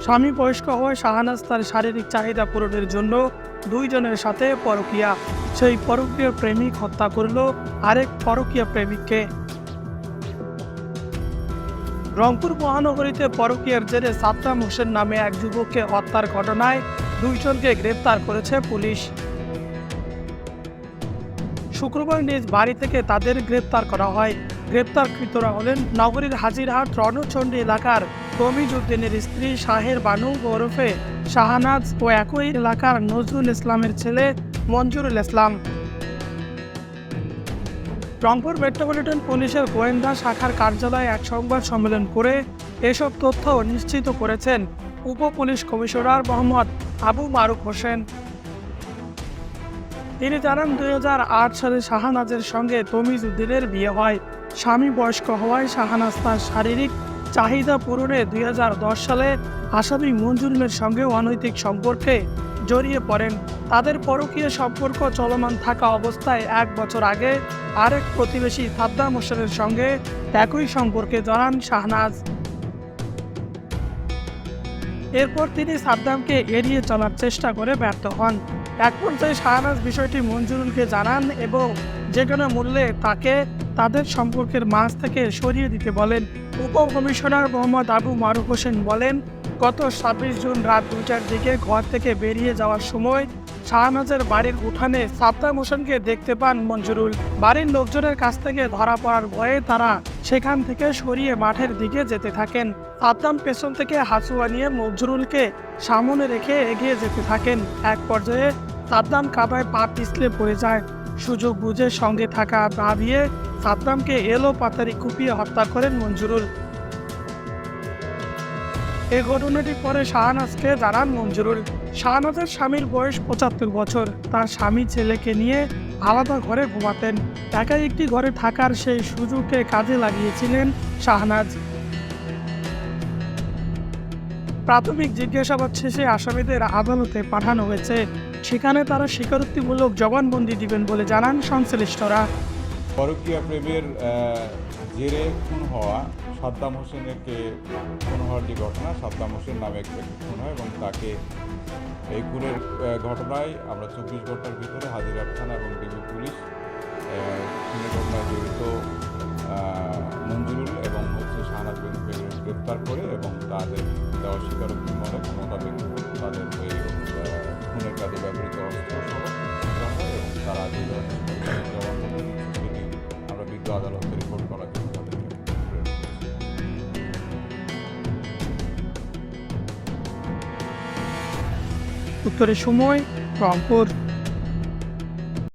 স্বামী বয়স্ক হওয়ায় শাহানাজ তার শারীরিক চাহিদা পূরণের জন্য দুইজনের সাথে পরকীয়া। সেই পরকীয় প্রেমিক হত্যা করল আরেক পরকীয়া প্রেমিককে। রংপুর মহানগরীতে পরকীয়ার জেরে সাদ্দাম হোসেন নামে এক যুবককে হত্যার ঘটনায় দুইজনকে গ্রেপ্তার করেছে পুলিশ। শুক্রবার নিজ বাড়ি থেকে তাদের গ্রেপ্তার করা হয়। গ্রেপ্তারকৃতরা হলেন নগরীর হাজিরহাট রণচণ্ডী এলাকার তমিজ উদ্দিনের স্ত্রী শাহের বানু ওরফে শাহানাজ ও একই এলাকার নজরুল ইসলামের ছেলে মঞ্জুরুল ইসলাম। রংপুর মেট্রোপলিটন পুলিশের গোয়েন্দা শাখার কার্যালয়ে এক সংবাদ সম্মেলন করে এসব তথ্য নিশ্চিত করেছেন উপ পুলিশ কমিশনার মোহাম্মদ আবু মারুফ হোসেন। তিনি জানান, 2008 সালে শাহানাজের সঙ্গে তমিজ উদ্দিনের বিয়ে হয়। স্বামী বয়স্ক হওয়ায় শাহানাজ তার শারীরিক চাহিদা পূরণে 2010 সালে আসামি মঞ্জুরুলের সঙ্গে অনৈতিক সম্পর্কে জড়িয়ে পড়েন। তাদের পরকীয় সম্পর্ক চলমান থাকা অবস্থায় 1 বছর আগে আরেক প্রতিবেশী সাদ্দাম হোসেনের সঙ্গে একই সম্পর্কে জড়ান শাহনাজ। এরপর তিনি সাদ্দামকে এড়িয়ে চলার চেষ্টা করে ব্যর্থ হন। এক পর্যায়ে শাহনাজ বিষয়টি মঞ্জুরুলকে জানান এবং যে কোনো মূল্যে তাকে তাদের সম্পর্কের মাঝ থেকে সরিয়ে দিতে বলেন। উপকমিশনার মোহাম্মদ আবু মারুফ হোসেন বলেন, গত 26 জুন রাত 2টার দিকে ঘর থেকে বেরিয়ে যাওয়ার সময় শাহনাজের বাড়ির উঠানে সাদ্দাম হোসেনকে দেখতে পান মঞ্জুরুল। বাড়ির লোকজনের কাছ থেকে ধরা পড়ার ভয়ে তারা সেখান থেকে সরিয়ে মাঠের দিকে যেতে থাকেন। সাদ্দাম পেছন থেকে হাসুয়া নিয়ে মঞ্জুরুলকে সামনে রেখে এগিয়ে যেতে থাকেন। এক পর্যায়ে সাদ্দাম কাদায় পা পিছলে পড়ে যায়। সুযোগ বুঝে সঙ্গে থাকা পা দিয়ে সাদ্দামকে এলো পাতারি কুপিয়ে হত্যা করেন মঞ্জুরুল। এই ঘটনাটির পরে শাহনাজকে জানান মঞ্জুরুল। শাহনাজের স্বামীর বয়স 75 বছর। তার স্বামী ছেলেকে নিয়ে আলাদা ঘরে ঘুমাতেন। একাই একটি ঘরে থাকার সেই সুযোগকে কাজে লাগিয়েছিলেন শাহনাজ। প্রাথমিক জিজ্ঞাসাবাদ শেষে আসামিদের আদালতে পাঠানো হয়েছে। সেখানে তারা স্বীকারোক্তিমূলক জবানবন্দি দিবেন বলে জানান সংশ্লিষ্টরা। পরকীয়া প্রেমের জেরে খুন হওয়া সাদ্দাম হোসেনকে খুন হওয়ার যে ঘটনা, সাদ্দাম হোসেন নামে এক ব্যক্তি খুন হয় এবং তাকে এই খুনের ঘটনায় আমরা 24 ঘন্টার ভিতরে হাজিরহাট থানা এবং ডিবি পুলিশ খুনের ঘটনায় জড়িত মঞ্জুরুল এবং শাহনাজ বেগমকে গ্রেপ্তার করে এবং তাদের দেওয়া স্বীকারোক্তি মোতাবেক তাদের ওই খুনের কাজে ব্যবহৃত অস্ত্র সহ এবং তারা যে ধরনের জবানবন্দি সেটি আমরা বিজ্ঞ আদালতে রিপোর্ট করার জন্য তাদেরকে উত্তরের সময় রংপুর।